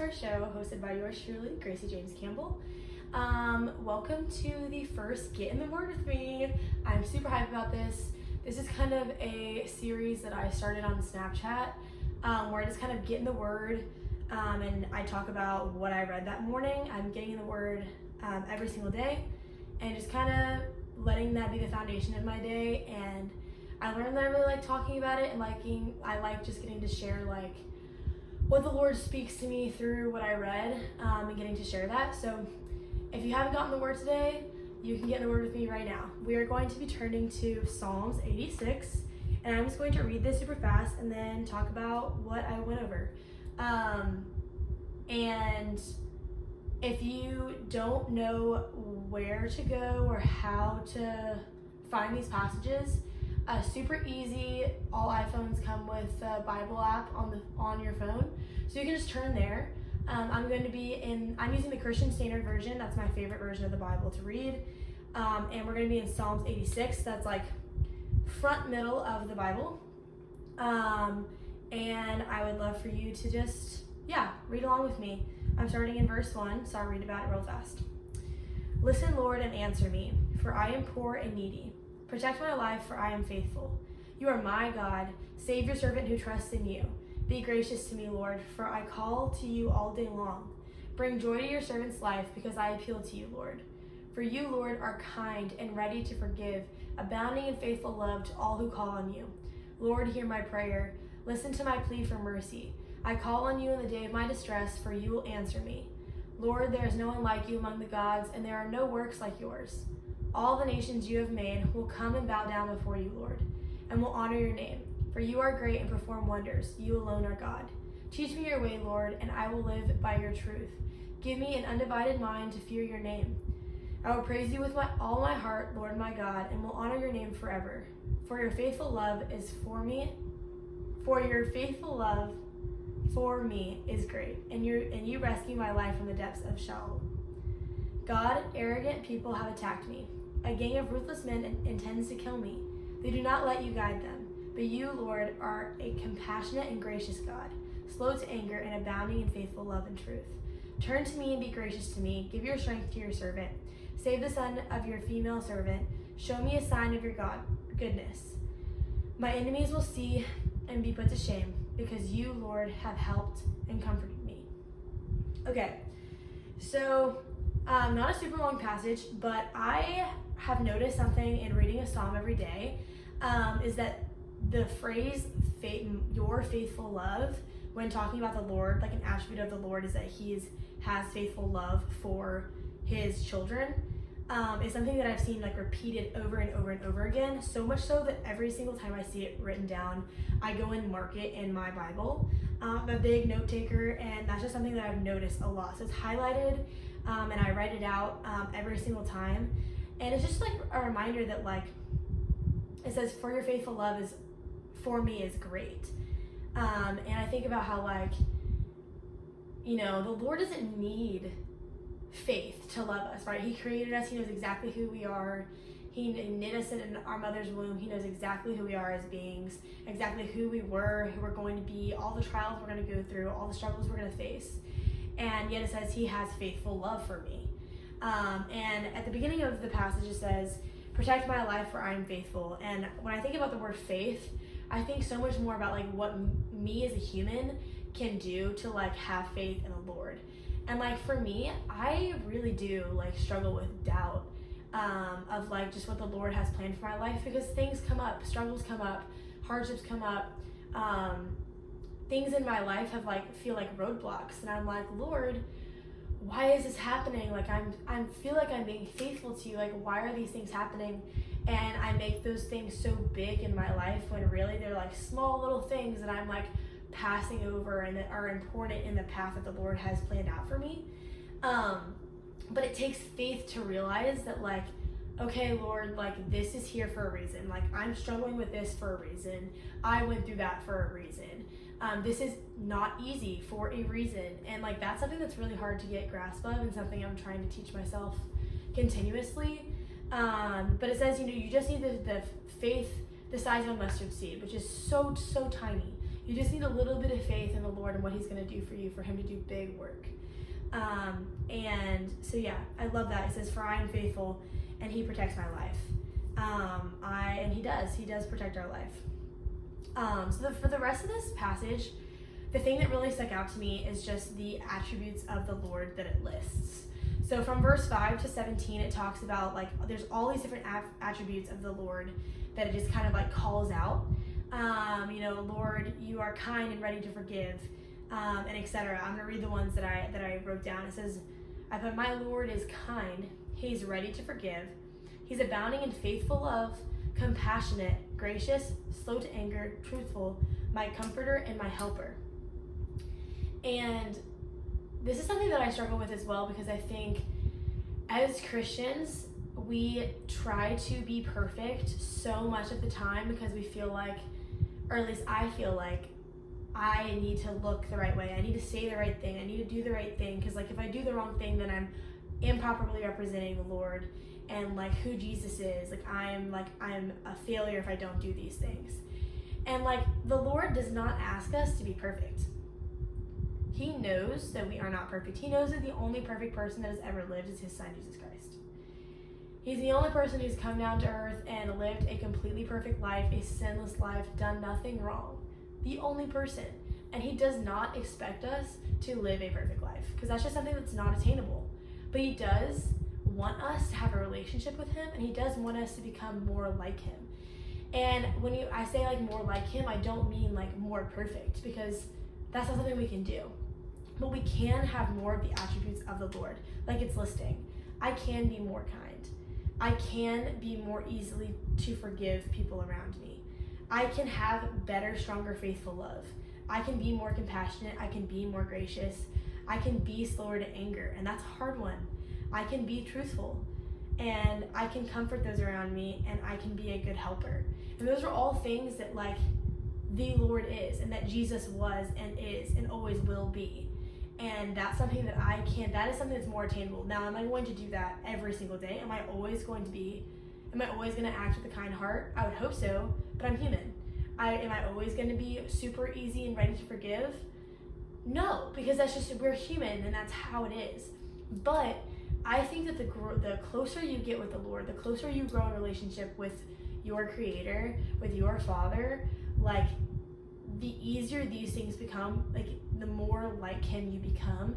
SOUPerstar show hosted by yours truly, Gracie James Campbell. Welcome to the first Get in the Word with me. I'm super hyped about this. This is kind of a series that I started on Snapchat where I just kind of get in the Word and I talk about what I read that morning. I'm getting in the Word every single day and just kind of letting that be the foundation of my day. And I learned that I really like talking about it and I like just getting to share like what the Lord speaks to me through what I read and getting to share that. So if you haven't gotten the Word today, you can get in the Word with me right now. We are going to be turning to Psalms 86, and I'm just going to read this super fast and then talk about what I went over. And if you don't know where to go or how to find these passages, super easy. All iPhones come with a Bible app on your phone, so you can just turn there. I'm using the Christian Standard Version. That's my favorite version of the Bible to read. And we're going to be in Psalms 86. That's like front middle of the Bible. And I would love for you to just, read along with me. I'm starting in verse 1, so I'll read about it real fast. Listen, Lord, and answer me, for I am poor and needy. Protect my life, for I am faithful. You are my God. Save your servant who trusts in you. Be gracious to me, Lord, for I call to you all day long. Bring joy to your servant's life, because I appeal to you, Lord. For you, Lord, are kind and ready to forgive, abounding in faithful love to all who call on you. Lord, hear my prayer. Listen to my plea for mercy. I call on you in the day of my distress, for you will answer me. Lord, there is no one like you among the gods, and there are no works like yours. All the nations you have made will come and bow down before you, Lord, and will honor your name. For you are great and perform wonders. You alone are God. Teach me your way, Lord, and I will live by your truth. Give me an undivided mind to fear your name. I will praise you with all my heart, Lord my God, and will honor your name forever. For your faithful love is for me. For your faithful love for me is great, and you rescue my life from the depths of Sheol. God, arrogant people have attacked me. A gang of ruthless men intends to kill me. They do not let you guide them. But you, Lord, are a compassionate and gracious God, slow to anger and abounding in faithful love and truth. Turn to me and be gracious to me. Give your strength to your servant. Save the son of your female servant. Show me a sign of your goodness. My enemies will see and be put to shame, because you, Lord, have helped and comforted me. Okay, so not a super long passage, but I have noticed something in reading a psalm every day, is that the phrase your faithful love, when talking about the Lord, like an attribute of the Lord is that he has faithful love for his children, is something that I've seen like repeated over and over and over again, so much so that every single time I see it written down, I go and mark it in my Bible. I'm a big note taker, and that's just something that I've noticed a lot. So it's highlighted, and I write it out every single time, and it's just like a reminder that like it says, for your faithful love is for me is great. And I think about how like, the Lord doesn't need faith to love us, right? He created us. He knows exactly who we are. He knit us in our mother's womb. He knows exactly who we are as beings, exactly who we were, who we're going to be, all the trials we're going to go through, all the struggles we're going to face. And yet it says he has faithful love for me. And at the beginning of the passage it says, protect my life, for I am faithful. And when I think about the word faith, I think so much more about like what me as a human can do to like have faith in the Lord. And like for me, I really do like struggle with doubt of like just what the Lord has planned for my life, because things come up, struggles come up, hardships come up, things in my life have like feel like roadblocks, and I'm like, Lord, why is this happening? Like I feel like I'm being faithful to you. Like why are these things happening? And I make those things so big in my life when really they're like small little things that I'm like passing over and that are important in the path that the Lord has planned out for me. But it takes faith to realize that like, okay, Lord, like this is here for a reason. Like I'm struggling with this for a reason. I went through that for a reason. This is not easy for a reason. And like that's something that's really hard to get grasp of, and something I'm trying to teach myself continuously. But it says, you just need the faith the size of a mustard seed, which is so tiny. You just need a little bit of faith in the Lord and what he's going to do for you, for him to do big work. And so, yeah, I love that. It says, for I am faithful and he protects my life. And he does protect our life. For the rest of this passage, the thing that really stuck out to me is just the attributes of the Lord that it lists. So from verse 5 to 17, it talks about, like, there's all these different attributes of the Lord that it just kind of like calls out. Lord, you are kind and ready to forgive, and etc. I'm gonna read the ones that I wrote down. It says, I put, my Lord is kind, he's ready to forgive, he's abounding in faithful love, compassionate, gracious, slow to anger, truthful, my comforter and my helper. And this is something that I struggle with as well, because I think as Christians, we try to be perfect so much of the time because we feel like, or at least I feel like, I need to look the right way. I need to say the right thing. I need to do the right thing. Because, like, if I do the wrong thing, then I'm improperly representing the Lord and, like, who Jesus is. Like, I'm a failure if I don't do these things. And, like, the Lord does not ask us to be perfect. He knows that we are not perfect. He knows that the only perfect person that has ever lived is his son, Jesus Christ. He's the only person who's come down to earth and lived a completely perfect life, a sinless life, done nothing wrong. The only person. And he does not expect us to live a perfect life, because that's just something that's not attainable. But he does want us to have a relationship with him, and he does want us to become more like him. And when I say like more like him, I don't mean like more perfect, because that's not something we can do. But we can have more of the attributes of the Lord, like it's listing. I can be more kind. I can be more easily to forgive people around me. I can have better, stronger, faithful love. I can be more compassionate. I can be more gracious. I can be slower to anger, and that's a hard one. I can be truthful, and I can comfort those around me, and I can be a good helper. And those are all things that, like, the Lord is, and that Jesus was and is and always will be. And that's something that that is something that's more attainable. Now, am I going to do that every single day? Am I always going to act with a kind heart? I would hope so, but I'm human. Am I always going to be super easy and ready to forgive? No, because we're human, and that's how it is. But I think that the closer you get with the Lord, the closer you grow in relationship with your Creator, with your Father, like, the easier these things become, like, the more like him you become,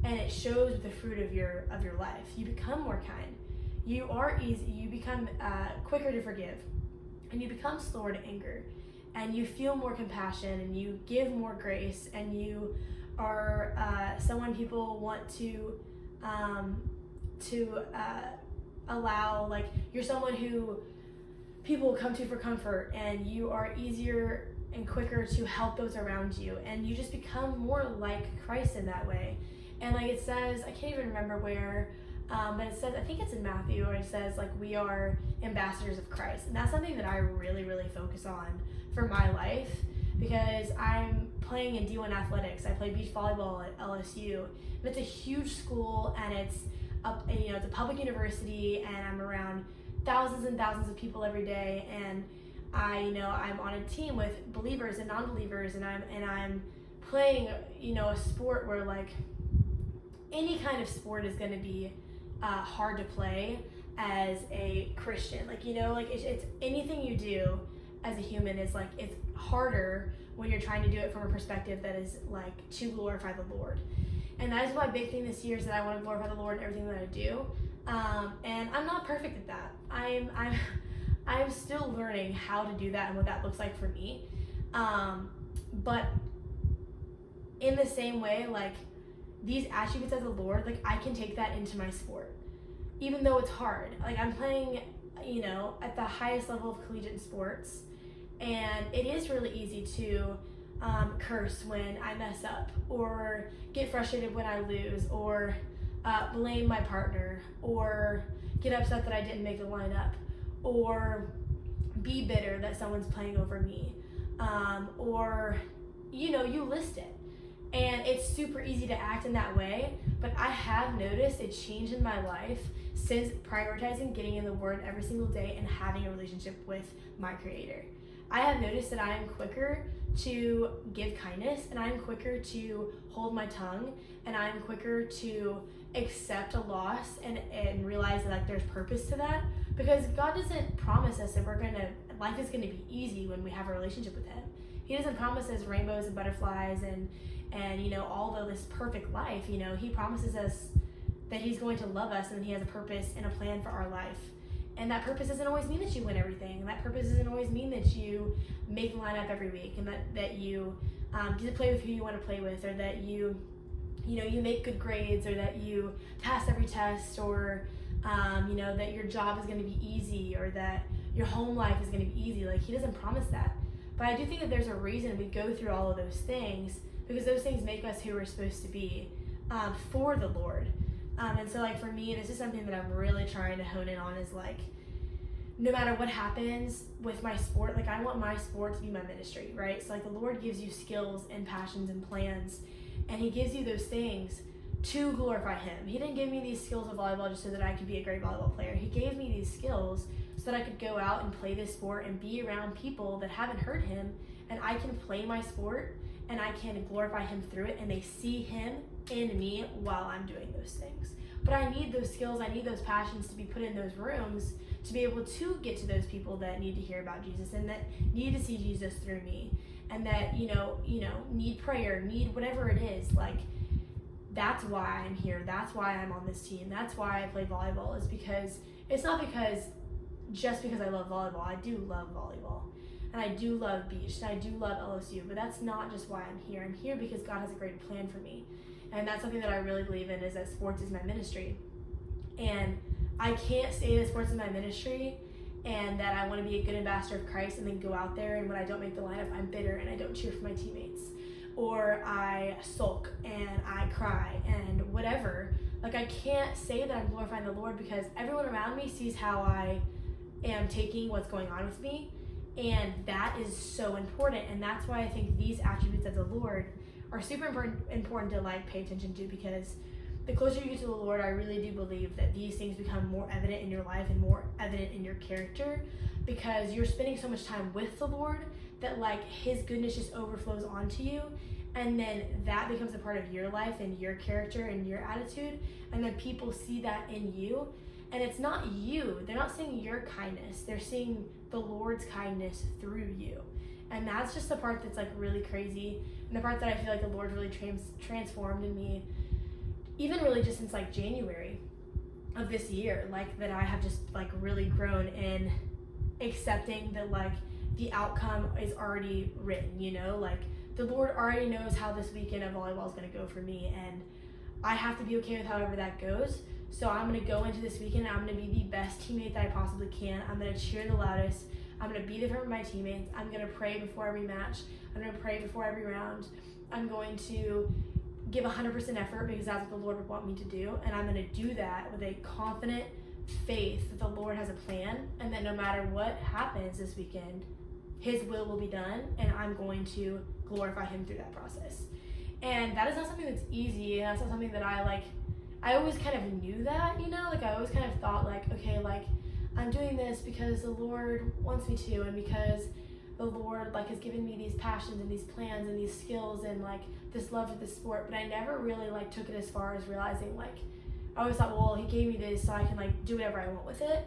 and it shows the fruit of your life. You become more kind. You are easy. You become quicker to forgive, and you become slower to anger, and you feel more compassion, and you give more grace, and you are someone people want to allow. Like, you're someone who people come to for comfort, and you are easier and quicker to help those around you, and you just become more like Christ in that way. And like it says, I can't even remember where, but it says, I think it's in Matthew, where it says, like, we are ambassadors of Christ. And that's something that I really, really focus on for my life, because I'm playing in D1 athletics. I play beach volleyball at LSU, and it's a huge school, and it's a public university, and I'm around thousands and thousands of people every day, and I'm on a team with believers and non-believers, and I'm playing, a sport where, like, any kind of sport is going to be hard to play as a Christian. Like, it's anything you do as a human is, like, it's harder when you're trying to do it from a perspective that is, like, to glorify the Lord. And that is my big thing this year, is that I want to glorify the Lord in everything that I do. And I'm not perfect at that. I'm still learning how to do that and what that looks like for me. But in the same way, like, these attributes of the Lord, like, I can take that into my sport, even though it's hard. Like, I'm playing, at the highest level of collegiate sports, and it is really easy to curse when I mess up, or get frustrated when I lose, or blame my partner, or get upset that I didn't make the lineup, or be bitter that someone's playing over me, or you list it. And it's super easy to act in that way, but I have noticed a change in my life since prioritizing getting in the Word every single day and having a relationship with my Creator. I have noticed that I am quicker to give kindness, and I'm quicker to hold my tongue, and I'm quicker to accept a loss and realize that like there's purpose to that, because God doesn't promise us that life is gonna be easy when we have a relationship with Him. He doesn't promise us rainbows and butterflies and all of this perfect life. He promises us that He's going to love us, and He has a purpose and a plan for our life. And that purpose doesn't always mean that you win everything. And that purpose doesn't always mean that you make the lineup every week, and that you get to play with who you want to play with, or that you make good grades, or that you pass every test, or that your job is going to be easy, or that your home life is going to be easy. Like, He doesn't promise that. But I do think that there's a reason we go through all of those things, because those things make us who we're supposed to be for the Lord. And so, like, for me, this is something that I'm really trying to hone in on, is like, no matter what happens with my sport, like, I want my sport to be my ministry, right? So, like, the Lord gives you skills and passions and plans, and He gives you those things to glorify Him. He didn't give me these skills of volleyball just so that I could be a great volleyball player. He gave me these skills so that I could go out and play this sport and be around people that haven't heard Him, and I can play my sport and I can glorify Him through it, and they see Him in me while I'm doing those things. But I need those skills, I need those passions to be put in those rooms to be able to get to those people that need to hear about Jesus, and that need to see Jesus through me, and that need prayer, need whatever it is. Like, that's why I'm here. That's why I'm on this team. That's why I play volleyball. Is because it's not just because I love volleyball. I do love volleyball, and I do love beach, and I do love LSU. But that's not just why I'm here. I'm here because God has a great plan for me, and that's something that I really believe in. Is that sports is my ministry, and I can't say that sports is my ministry and that I want to be a good ambassador of Christ and then go out there, and when I don't make the lineup, I'm bitter and I don't cheer for my teammates, or I sulk and I cry and whatever. Like, I can't say that I'm glorifying the Lord, because everyone around me sees how I am taking what's going on with me, and that is so important. And that's why I think these attributes of the Lord are super important to like pay attention to, because the closer you get to the Lord, I really do believe that these things become more evident in your life and more evident in your character, because you're spending so much time with the Lord that like His goodness just overflows onto you, and then that becomes a part of your life and your character and your attitude, and then people see that in you. And it's not you, they're not seeing your kindness, they're seeing the Lord's kindness through you. And that's just the part that's like really crazy, and the part that I feel like the Lord really transformed in me, even really just since like January of this year, like that I have just like really grown in accepting that like the outcome is already written, like the Lord already knows how this weekend of volleyball is going to go for me, and I have to be okay with however that goes. So I'm going to go into this weekend and I'm going to be the best teammate that I possibly can. I'm going to cheer the loudest. I'm going to be there for my teammates. I'm going to pray before every match. I'm going to pray before every round. I'm going to give 100% effort, because that's what the Lord would want me to do. And I'm going to do that with a confident faith that the Lord has a plan, and that no matter what happens this weekend, His will be done, and I'm going to glorify Him through that process. And that is not something that's easy, and that's not something that I always kind of knew that, like I always kind of thought like, okay, like I'm doing this because the Lord wants me to, and because the Lord like has given me these passions and these plans and these skills and like this love for this sport. But I never really like took it as far as realizing, like, I always thought, well, He gave me this so I can like do whatever I want with it.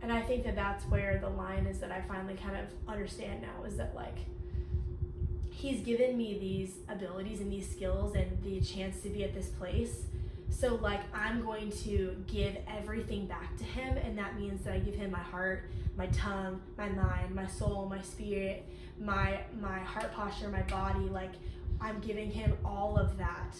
And I think that that's where the line is that I finally kind of understand now, is that like He's given me these abilities and these skills and the chance to be at this place. So like I'm going to give everything back to Him, and that means that I give Him my heart, my tongue, my mind, my soul, my spirit, my heart posture, my body. Like I'm giving Him all of that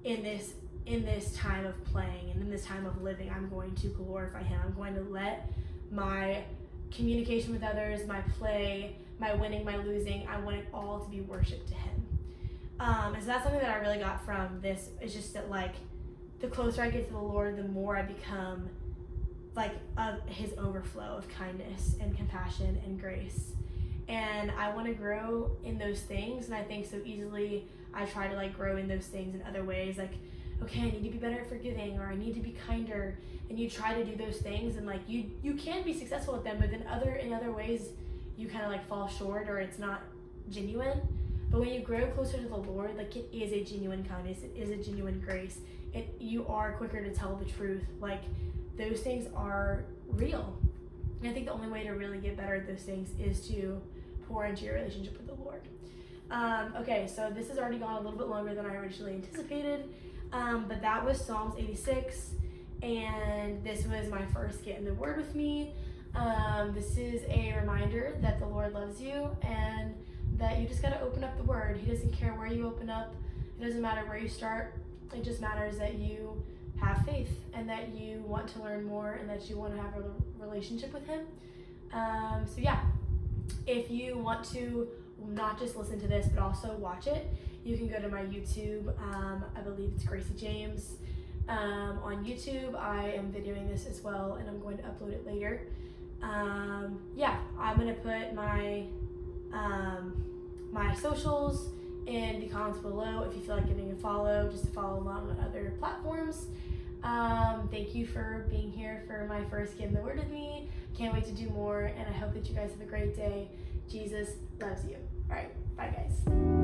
in this time of playing and in this time of living. I'm going to glorify Him. I'm going to let my communication with others, my play, my winning, my losing, I want it all to be worship to Him. And so that's something that I really got from this. It's just that like the closer I get to the Lord, the more I become like His overflow of kindness and compassion and grace. And I want to grow in those things, and I think so easily I try to like grow in those things in other ways, like, okay, I need to be better at forgiving, or I need to be kinder, and you try to do those things, and like you can be successful at them, but then in other ways you kind of like fall short or it's not genuine. But when you grow closer to the Lord, like it is a genuine kindness, it is a genuine grace. You are quicker to tell the truth. Like those things are real. And I think the only way to really get better at those things is to pour into your relationship with the Lord. Okay, so this has already gone a little bit longer than I originally anticipated, but that was Psalms 86, and this was my first Get in the Word with me. This is a reminder that the Lord loves you and that you just got to open up the Word. He doesn't care where you open up. It doesn't matter where you start. It just matters that you have faith and that you want to learn more and that you want to have a relationship with Him. So yeah, if you want to not just listen to this but also watch it, you can go to my YouTube. I believe it's Gracie James on YouTube. I am videoing this as well, and I'm going to upload it later. Yeah, I'm gonna put my my socials in the comments below if you feel like giving a follow, just to follow along on other platforms. Thank you for being here for my first Get in the Word with me. Can't wait to do more, and I hope that you guys have a great day. Jesus loves you. All right, bye guys.